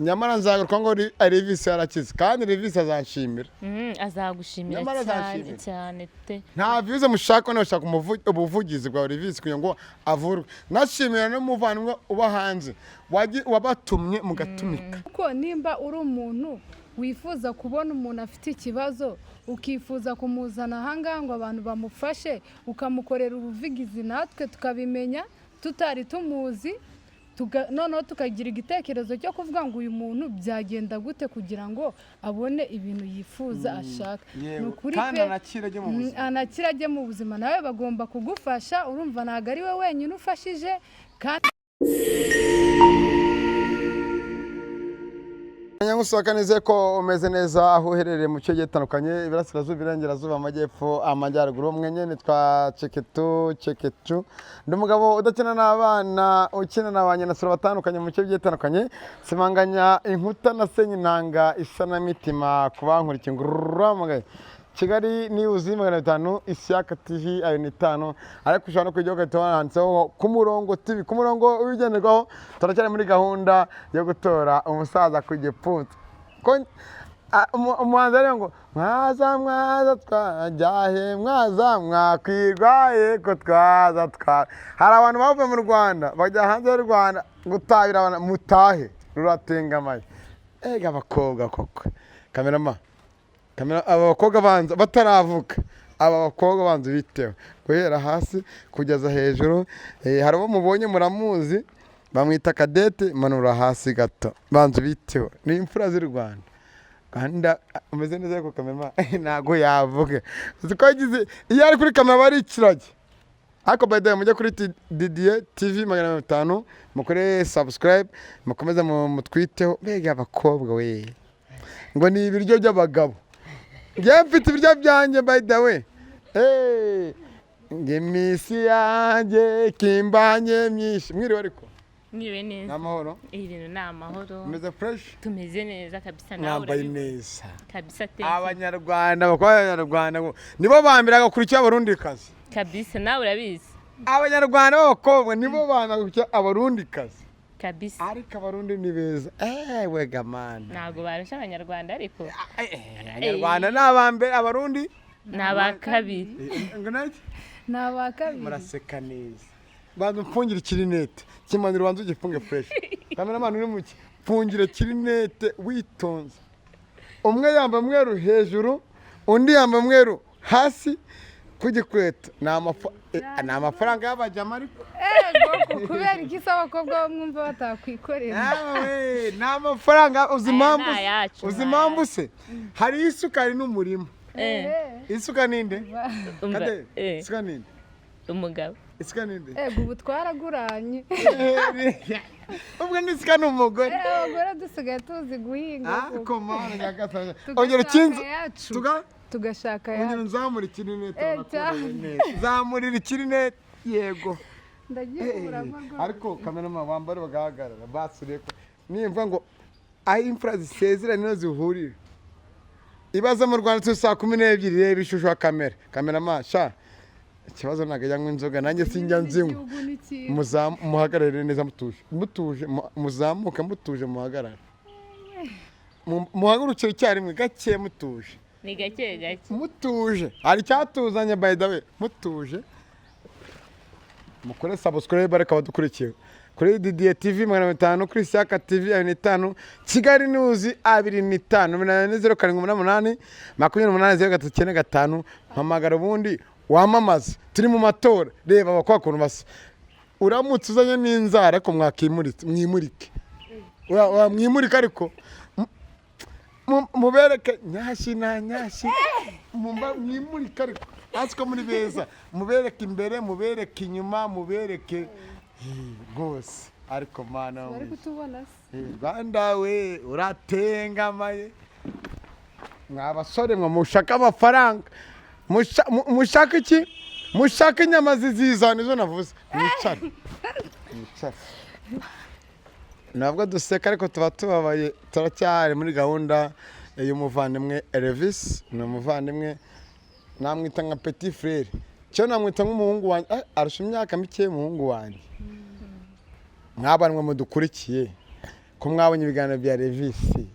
nyamara nzagaruka ngo Revisi yarakize kandi Revisi azanshimira azagushimira cyane te nta vize mushaka no shaka ubuvugizi bwa Revisi kugira ngo avurwe nashimira n'umuvandimwe uba hanze wabatumye mugatumika kuko nimba uri umuntu wifuza kubona umuntu afite ikibazo ukifuza kumuzana ahangaha ngo abantu bamufashe ukamukorera ubuvugizi natwe tukabimenya tutari tumuzi noneho tukagira igitekerezo cyo kuvuga ngo uyu muntu byagenda gute kugira ngo abone ibintu yifuza ashaka nukuri pe anakira ajye mu buzima nawe bagomba kugufasha urumva ntago ari we wenyine ufashije kandi Nyangusohoka nizeye ko umeze neza aho uherereye mu cyo gitandukanye ibirasirazuba irengerazuba amajyepfo amajyaruguru mwenye nitwa Ceketu ndi umugabo udakina n'abana ukina n'abanye nasura batandukanye mu cyo gitandukanye simanganya inkuta na senyi ntanga isanamitima kubankurikiye ngururamugaye Kigali News 500 Ishyaka TV ayo ni 5 ariko ushobora no kujya gatanditseho ku murongo TV ku murongo ubigenderwaho turacyari muri gahunda yo gutora umusaza ku gipfunsi ko umuhanzi ari ngo mwaza twajyahe mwaza mwakwirwaye ko twaza hari abantu bavuye mu Rwanda bajya hanze y'u Rwanda gutabira abana mutahe ruratengamaye ega abakobwa koko kamerama aba bakobwa banza bataravuka aba bakobwa banza bitewe guhera hasi kugeza hejuru hari abo mubonye muramuzi bamwita Kadete manura hasi gato banza bitewe ni imfura z'u Rwanda kandi umeze neza ko kamera ntago yavuga ziko yagize iyo ari kuri kamera bari ikirage ariko by the way mujye kuri Didier TV 500 mukore subscribe mukomeza mutwiteho mbega abakobwa we ngo ni ibiryo by'abagabo ngiye mfite ibiryo byanjye by the way ngemisi yanjye kimbanye myinshi mwiriwe ariko mwiriwe neza namahoro ibintu ni amahoro tumeze fresh tumeze neza kabisa nawe nambaye neza kabisa te abanyarwanda abanyarwanda nibo bambiraga kuri cyo abarundi kazi kabisa nawe urabizi abanyarwanda b'abakobwa nibo bambiraga kuri cyo abarundi kazi kabisa ariko abarundi ni beza wega man ntago barusha abanyarwanda ariko abanyarwanda n'abambere abarundi n'abakabiri ngo naki n'abakabiri muraseka neza bantu mfungire kirinete kimanira ubanze ugifunge fresh cameraman uri muki mfungire kirinete witonze umwe yamba mweru hejuru undi yamba mweru hasi kugikweta ni amafaranga y'abajama ariko kubera iki se abakobwa mwumva batakwikorera ni amafaranga uzi impamvu se hari isukari n'umurima isuka ninde isuka ninde umugabo isuka ninde ubu twaraguranye ubwo n'isuka ni umugore abagore dusigaye tuzi guhinga ongera ikinzu tugashaka ongera nzamura ikirinete zamurira ikirinete yego ndagikuramo ariko kamerama wambare bagahagarara basuriye ko nimva ngo aho imfura zisezera niyo zihurira ibaza mu Rwanda saa 12 reba ishusho ya kamera sha ikibazo nagajyanywe inzoga nanjye sinjya nzinywa muhagarare neza mutuje muzamuka mutuje muhagarare muhagurukire icyarimwe gake mutuje ni gake mutuje hari cyatuzanye by the way mutuje mukore subscribe ariko badukurikiye kuri Didier TV 500 kuri Ishyaka TV 5 Kigali News 25 078 28 mpamagara ubundi wamamaza turi mu matora reba abakwa kuntu basa uramutse uzanye n'inzara ko mwimurike mwimurike ariko mubereke nyashi na nyashi mwimurike ariko asiko muri beza mubereke imbere mubereke inyuma mubereke rwose ariko mana bari kutubona Rwanda we uratengamaye mwabasore mwe mushaka amafaranga mushaka iki mushaka inyama ziza nizo navuze mwicare nabwo duseka ariko tuba tubabaye turacyari muri gahunda y'umuvandimwe Revisi ni umuvandimwe namwita nka petit frère cyo namwita nk'umuhungu wanjye arusha imyaka mike y'umuhungu wanjye mwabanwe mudukurikiye ko mwabonye ibiganiro bya Revisi,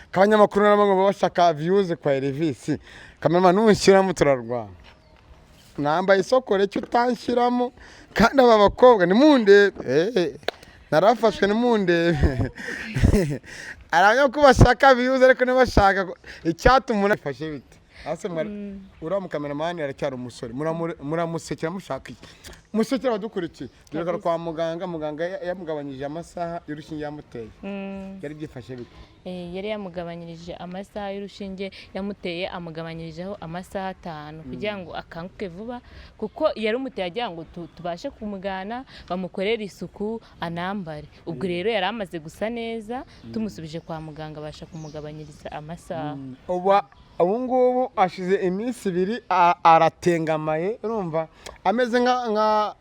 ko abanyamakuru nabo ngo bashaka views kwa Revisi, kamera nunshyiramo turarwana, nambaye isoko reke utanshyiramo, kandi aba bakobwa nimundebe, narafashwe nimundebe. Arabanya ko bashaka views ariko ntibashaka icyatuma umuntu afashe bite. Ase uriya mukameramani aracyari umusore, muramusekera mushaka iki? Musekera abadukurikiye, dore kwa muganga yamugabanyije amasaha y'urushinge yamuteye, yari byifashe bite? Yari yamugabanyirije amasaha y'urushinge yamuteye, amugabanyirijeho amasaha 5 kugira ngo akanguke vuba, kuko yari umuteye agira ngo tubashe kumugana bamukorera isuku anambare. Ubwo rero yari amaze gusa neza, tumusubije kwa muganga abasha kumugabanyiriza amasaha. Ubu ngubu ashize iminsi 2 aratengamaye, urumva ameze nka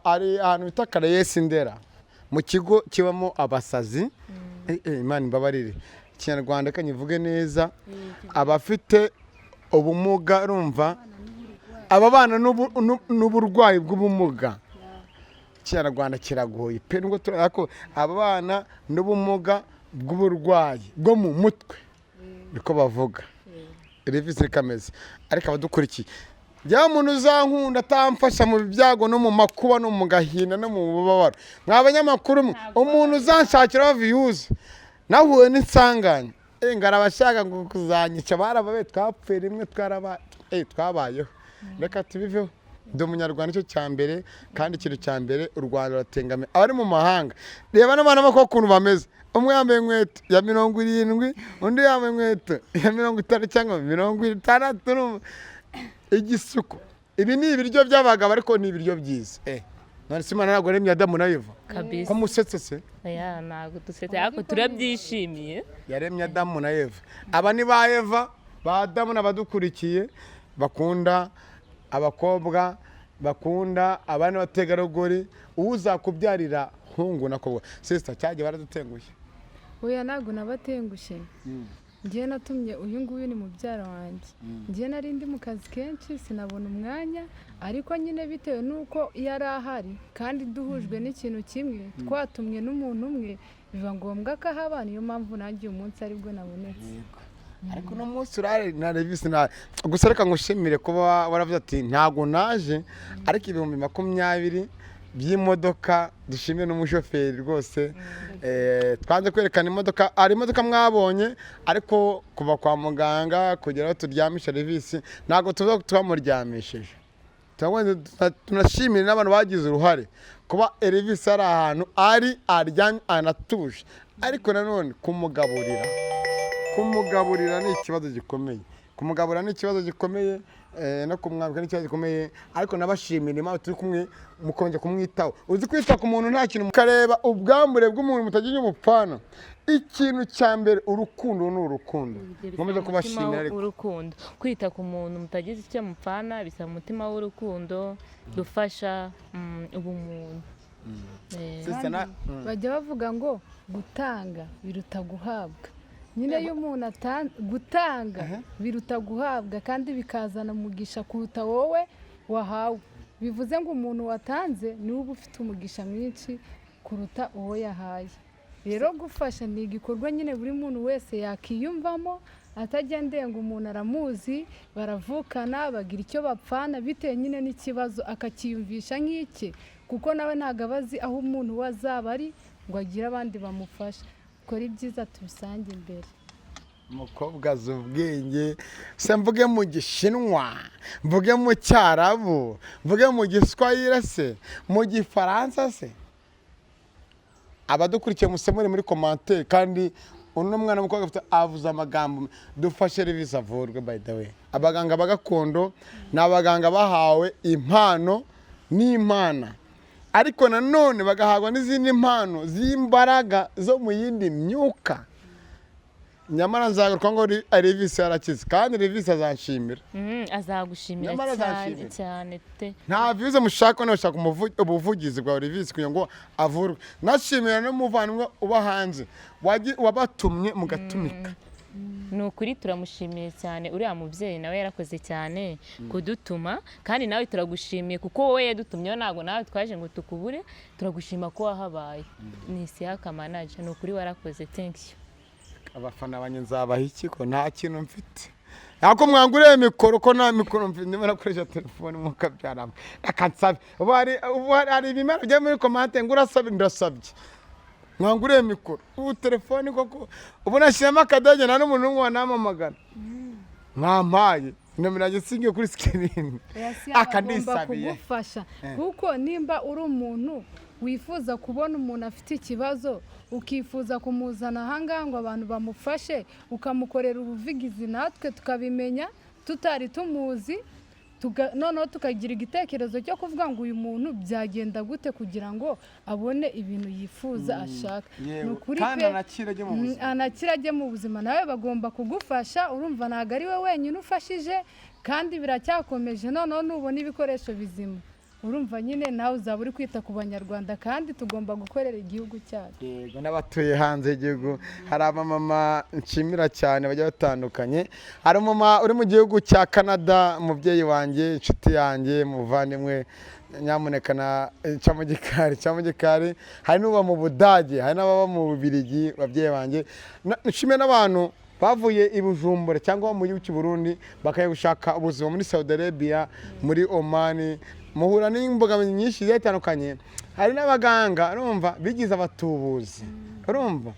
ari ahantu bita Karayesi Ndera, mu kigo kibamo abasazi. Imana imbabarire, Kinyarwanda kanyivuge neza, abafite ubumuga, urumva ababana n'uburwayi bw'ubumuga. Kinyarwanda kiragoye pe, nubwo turako ababana n'ubumuga bw'uburwayi bwo mu mutwe niko bavuga. Revisi kameze, ariko abadukurikiye, ya umuntu uzankunda atamfasha mu byago no mu makuba no mu gahinda no mu bubabaro, mwabanyamakuru umuntu uzanshakira views nahuye n'insanganya, ngarabashaka ngo kuzanyica, barababe twapfuye rimwe twabayeho, reka tubiveho. Ndi umunyarwanda, cyo cyambere, kandi ikintu cyambere u Rwanda ruratengame. Abari mu mahanga, reba n'abana bako kuntu bameze, umwe yambaye inkweto ya 70, undi yambaye inkweto ya 50 cyangwa 60, igisuko. Ibi ni ibiryo by'abagabo ariko ni ibiryo byiza. None Imana ntabwo yaremye Adamu na Eva Kabisa. ko musetse se? Aya ntabwo dusetse, ariko turabyishimiye. Yaremye Adamu na Eva. Aba ni ba Eva, ba Adamu n'abadukurikiye bakunda abakobwa, bakunda abana bategarugori, uzakubyarira hungu nakobwa. Sister cyaje baradutengushye. Oya ntabwo nabatengushye. Ngiye natumye uyu nguyu ni mubyara wanjye. Ngiye nari ndi mu kazi kenshi sinabona umwanya, ariko nyine bitewe nuko yari ahari kandi duhujwe n'ikintu kimwe, twatumwe n'umuntu umwe, biva ngombwa ko ahaba, niyo mpamvu nanjye uyu munsi aribwo nabonetse. Ariko no munsi urare na Revisi na gusa reka ngushimire kuba waravuze ati ntago naje, ariko 2020 by'imodoka dushimye n'umushoferi rwose. Twanze kwerekana imodoka, ari imodoka mwabonye, ariko kuva kwa muganga kugera aho turyamisha Revisi ntago tuza twamuryamishije. Tunashimira n'abantu bagize uruhare kuba Revisi ari ahantu ari aryamye anatuje, ariko nanone kumugaburira ni ikibazo gikomeye. Kumugaburira ni ikibazo gikomeye, no kumwambika ni ikibazo gikomeye, ariko nabashimira Imana turi kumwe mukonje kumwitaho. Uzi kwita ku muntu nta kintu mukareba ubwambure bw'umuntu mutagiye umupfana. Ikintu cyambere urukundo n'urukundo. Nkomeza kubashimira ariko urukundo, kwita ku muntu mutagize icyo mupfana bisaba umutima w'urukundo, dufasha ubumuntu. Bajya bavuga ngo gutanga biruta guhabwa. Nyine iyo umuntu gutanga biruta guhabwa, kandi bikazana umugisha kuruta wowe wahawe. Bivuze ngo umuntu watanze niwe uba ufite umugisha mwinshi kuruta uwo yahaye. Rero gufasha ni igikorwa nyine buri muntu wese yakiyumvamo, atagendeye ngo umuntu aramuzi, baravukana bagira icyo bapfana, bitewe nyine n'ikibazo akakiyumvisha nk'iki, kuko nawe ntabwo abazi aho umuntu wazaba ari ngo agire abandi bamufasha. Kora ibyiza tubisange imbere. Umukobwa azi ubwenge, se mvuge mu Gishinwa, mvuge mu Cyarabu, mvuge mu Giswahili se, mu Gifaransa se? Abadukurikiye musemure muri commentaire, kandi uno mwana mukobwa afite avuza amagambo. Dufashe Revisi avurwe by the way. Abaganga bagakondo n'abaganga bahawe impano n'Imana, ariko nanone bagahabwa n'izindi mpano z'imbaraga zo mu yindi myuka. Nyamara nzagaruka ngo Revisi yarakize, kandi Revisi azanshimira. Azagushimira cyane te. Nta views mushaka, no shaka ubuvugizi bwa Revisi kugira ngo avurwe. Nashimira no muvandimwe uba hanze wabatumye mugatumika. ni ukuri turamushimiye cyane uriya mubyeyi nawe yarakoze cyane kudutuma kandi nawe turagushimiye kuko wowe yadutumyeho ntabwo nawe twaje ngo tukubure turagushima ko wahabaye ni Isiaka manager ni ukuri warakoze thank you abafana banjye nzabaha iki ko nta kintu mfite yako mwanguriye mikoro ko nta mikoro mfite ndimo nakoresha telefone mukabyarama akansabe ubu hari ibimera byo muri komante ngo urasabye ndasabye mwanguriye mikoro ubu telefone koko ubu nashyiramo akadege nta n'umuntu n'umwe wanamamagana mwampaye nomero yanjye singiye kuri screen akanisabiye kugufasha kuko nimba uri umuntu wifuza kubona umuntu afite ikibazo ukifuza kumuzana ahangaha ngo abantu bamufashe ukamukorera ubuvugizi natwe tukabimenya tutari tumuzi noneho tukagira igitekerezo cyo kuvuga ngo uyu muntu byagenda gute kugira ngo abone ibintu yifuza ashaka ni ukuri pe anakira ajye mu buzima nawe bagomba kugufasha urumva ntabwo ari we wenyine ufashije kandi biracyakomeje noneho nubona ibikoresho bizima urumva nyine nawe uzaba uri kwita ku banyarwanda kandi tugomba gukorera igihugu cyacu yego n'abatuye hanze y'igihugu hari abamama nshimira cyane bagiye batandukanye hari umumama uri mu gihugu cya Canada umubyeyi wanjye inshuti yanjye muvandimwe nyamuneka na cyamugikari hari n'uba mu Budage hari n'ababa mu Bubiligi babyeyi banjye nshimira n'abantu bavuye i Bujumbura cyangwa mu gihugu cy'u Burundi bakaye gushaka ubuzima muri Saudi Arabia muri Oman muhura n'imbogamizi nyinshi zitandukanye hari n'abaganga urumva bigize abatubuzi urumva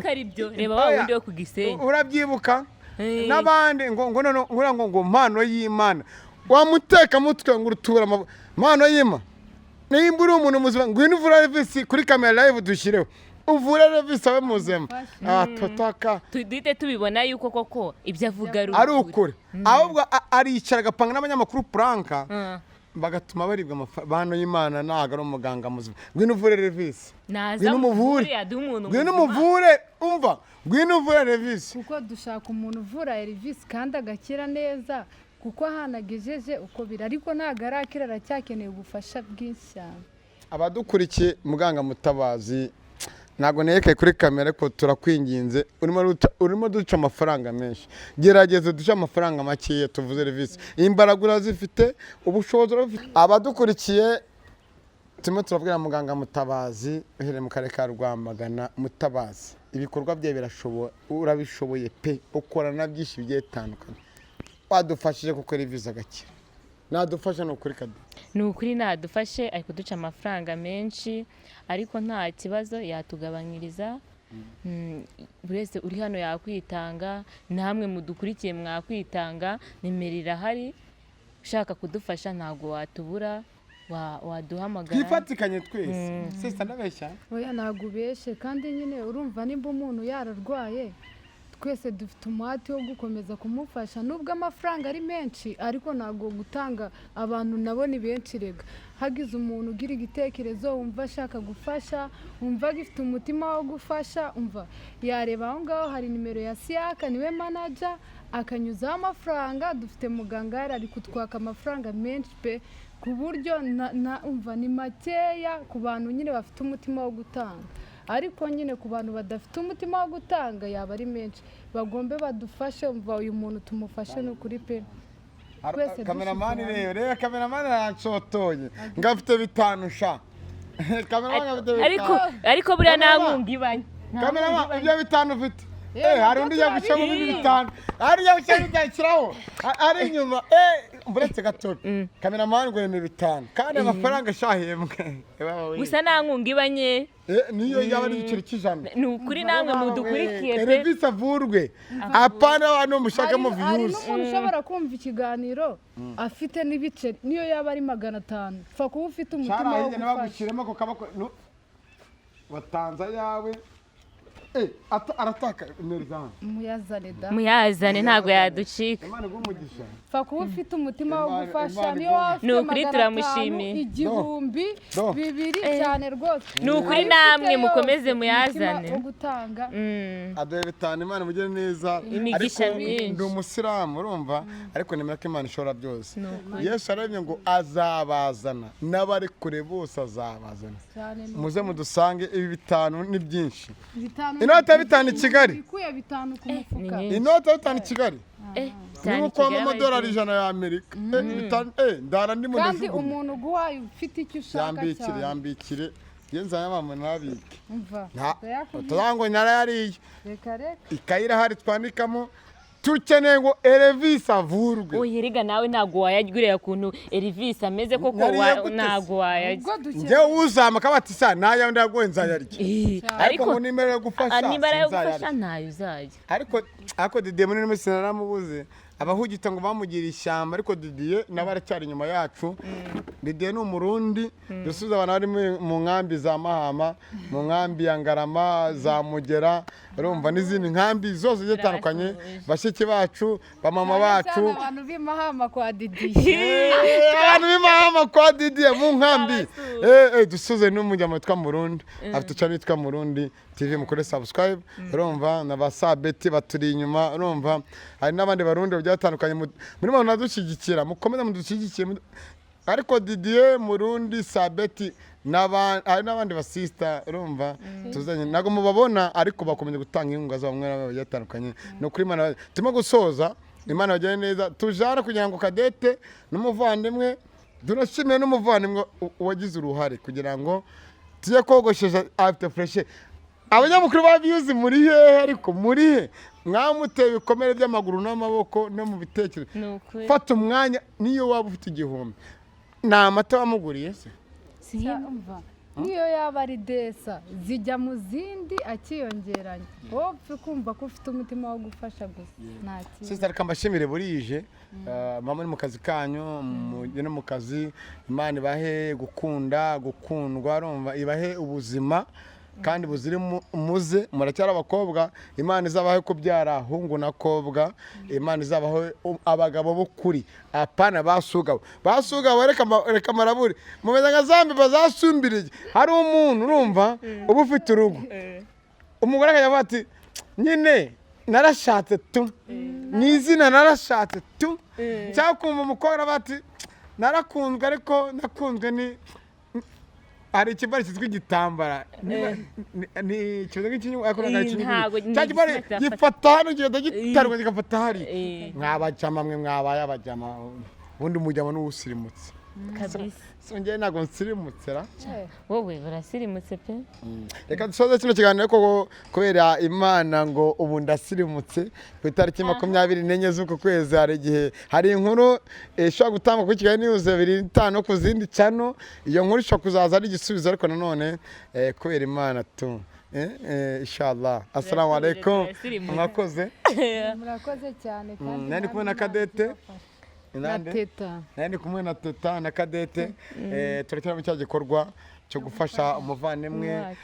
ari byo reba wa wundi wo ku Gisenyi urabyibuka n'abandi ngo mpano y'Imana wamuteka mutwe ngo urutura mpano y'Imana nimba uri umuntu muzima ngwino uvura revisi kuri kamera live dushireho uvura revisi abe muzima totaka tudite tubibona yuko koko ibyo avuga ari ukuri ahubwo aricara agapanga n'abanyamakuru pranka bagatuma baribwa amafano y'Imana ntago ari umuganga muzima ngwino uvure revisi ngwino umuvure umva ngwino uvure revisi kuko dushaka umuntu uvura revisi kandi agakira neza kuko hanagejeje uko biri ariko ntago arakira aracyakeneye ubufasha bwinshi cyane abadukurikiye muganga Mutabazi ntabwo nereke kuri kamera ko turakwinginze urimo duca amafaranga menshi gerageza duce amafaranga makeya tuvuze revisi imbaraga urazifite ubushobozi urabufite abadukurikiye turimo turabwira muganga Mutabazi uhereye mu karere ka Rwamagana Mutabazi ibikorwa bye urabishoboye pe ukorana byinshi bigiye bitandukanye wadufashije kuko revisi agakira nadufasha ni ukuri nadufashe ari kuduca amafaranga menshi ariko nta kibazo yatugabanyiriza buri wese uri hano yakwitanga namwe mudukurikiye mwakwitanga nimero irahari ushaka kudufasha ntabwo watubura waduhamagara twifatikanye twese sisa ndabeshya oya ntabwo ubeshe kandi nyine urumva nimba umuntu yararwaye twese dufite umuhati wo gukomeza kumufasha nubwo amafaranga ari menshi ariko ntabwo gutanga abantu nabo ni benshi rega hagize umuntu ugira igitekerezo wumva ashaka gufasha wumva agifite umutima wo gufasha umva yareba aho ngaho hari nimero ya Isiaka niwe manager akanyuzaho amafaranga dufite muganga yari ari kutwaka amafaranga menshi pe ku buryo umva ni makeya ku bantu nyine bafite umutima wo gutanga ariko nyine ku bantu badafite umutima wo gutanga yaba ari menshi bagombe badufashe umva uyu muntu tumufashe no kuri pe kameramani rero kameramani arancotoye ngafite bitanu sha kameramani afite bitanu ariko buriya nta nkunga ibanye kameramani ibyo bitanu ufite hari undi yagushyira mu bitanu hari yagushyira bitanu ari inyuma buretse gato kameramani ngo ni bitanu kandi amafaranga ashahembwe gusa nta nkunga ibanye niyo yaba ari igiceri cy'ijana ni ukuri namwe mudukurikiye pe revisi avurwe apana abantu mushakamo views hari n'umuntu ushobora kumva ikiganiro afite n'ibiceri niyo yaba ari 500 pfa kuba ufite umutima wo gufasha bagushyiremo ako kabako watanza yawe arataka imerizana muyazane ntabwo yaducika pfa kuba ufite umutima wo gufasha niyo wafite ukuri turamushimiye igihumbi bibiri cyane rwose ni ukuri namwe mukomeze muyazane wo gutanga adoye bitanu Imana mugire neza imigisha myinshi ndi umusiramu urumva ariko nemera ko Imana ishobora byose Yesu arabye ngo azabazana n'abari kure bose azabazana muze mudusange ibi bitanu ni byinshi inoti ya bitanu i Kigali ikuye bitanu ku mufuka nyinshi. inoti ya bitanu i Kigali cyane ni uko Kigali amadolari abaye 100 ya Amerika ndara ndimo kandi ndajugunya umuntu uguhaye ufite icyo ushaka cyane yambikire yenza yamama nabike umva tutango narayariye reka ikayira hari twandikamo tukeneye ngo Elvis avurwe oya erega nawe ntago wayagurira kuntu Elvis ameze koko Nariye gute se? ntago wayajya ubwo dukeneye njye uzama kabati sa naya ndagoye nzayarya ariko ariko ngo nimero yo gufasha nimba yo gufasha sinzayarya. ntayo uzajya ariko Didier muri no sinaramubuze abahugita ngo bamugira ishyamba ariko Didier nawe aracyari inyuma yacu Didier ni umurundi dusuza abantu bari mu nkambi za Mahama mu nkambi ya Ngarama za Mugera urumva n'izindi nkambi zose zitandukanye bashiki bacu bamama bacu abantu b'imahama kwa Didier abantu b'imahama kwa Didier mu nkambi dusuze n'umujyamo twa Murundi afite cyane twa Murundi TV mukore subscribe urumva na basabeti baturi inyuma urumva hari n'abandi barundi byatandukanye muri mwe nadushyigikira mukomeza mudushyigikire ariko Didier Murundi Sabeti n'abandi basista urumva tuzanye nago mubabona ariko bakomeje gutanga inkunga za bamwe byatandukanye no kuri Imana turimo gusoza Imana bagene neza tujara kugira ngo Kadete n'umuvandimwe dunashimiye n'umuvandimwe wagize uruhare kugira ngo tujye kogoshesha after fresh abanyamakuru ba views muri he ariko muri he mwamuteye ibikomere by'amaguru n'amaboko no mu bitekerezo fata umwanya niyo waba ufite igihumbi na amata wamuguriye se umva niyo yaba ari desa zijya mu zindi akiyongeranya wowe upfe kumva ko ufite umutima wo gufasha gusa nta kintu sister kambashimire burije mama ni mu kazi kanyu mujye no mu kazi Imana ibahe gukunda gukundwa urumva ibahe ubuzima kandi buziri muze muracyari abakobwa Imana izabahe kubyara hungu na kobwa Imana izabaho abagabo b'ukuri apana basugawe reka maraburi mumeze nka zambi bazasumbiriye hari umuntu urumva uba ufite urugo umugore akavuga ati nyine narashatse tu n'izina narashatse tu cyangwa kumva umukobwa bati narakunzwe ariko nakunzwe ni hari ikibari cyitwa igitambara ni kibazo nk'ikinyu ariko nta kibari gifata hano kigenda gitarwa kigafata hari mwabajama mwe mwabaye abajama ubundi umujyama n'uwusirimutse kabisa songeye ntabwo nsirimutse ra wowe urasirimutse pe reka dusoze kino kiganiro ko kubera Imana ngo ubu ndasirimutse ku itariki 24 z'uko kwezi hari igihe hari inkuru ishobora gutanga kuri Kigali News 25 ku zindi channel iyo nkuru ishobora kuzaza ari igisubizo ariko nanone kubera Imana tu inshallah assalamu alaikum mwakoze cyane kandi nani kumwe na Kadete na Teta nani kumwe na Teta na Kadete turakira mu cya gikorwa cyo gufasha umuvandimwe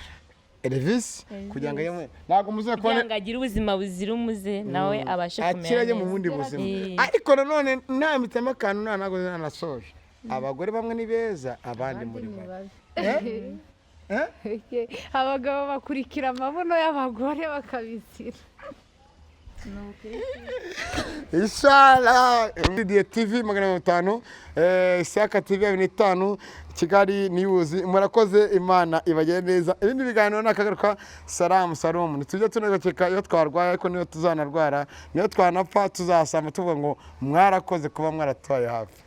Elvis kugira ngo yemwe ntago muze kugira ngo agire ubuzima buzira umuze nawe abashe kumera akiraje mu bundi buzima ariko nanone nta mitema kantu ntago nanasoje abagore bamwe ni beza abandi muri babi abagabo bakurikira amabuno y'abagore bakabisira Inshallah Didier TV 500 Isaka TV 5 Kigali News murakoze Imana ibagire neza ibindi biganiro nakagaruka salamu nitujye tunagakeka iyo twarwaye ariko niyo tuzanarwara niyo twanapfa tuzasama tuvuga ngo mwarakoze kuba mwaratoye hafi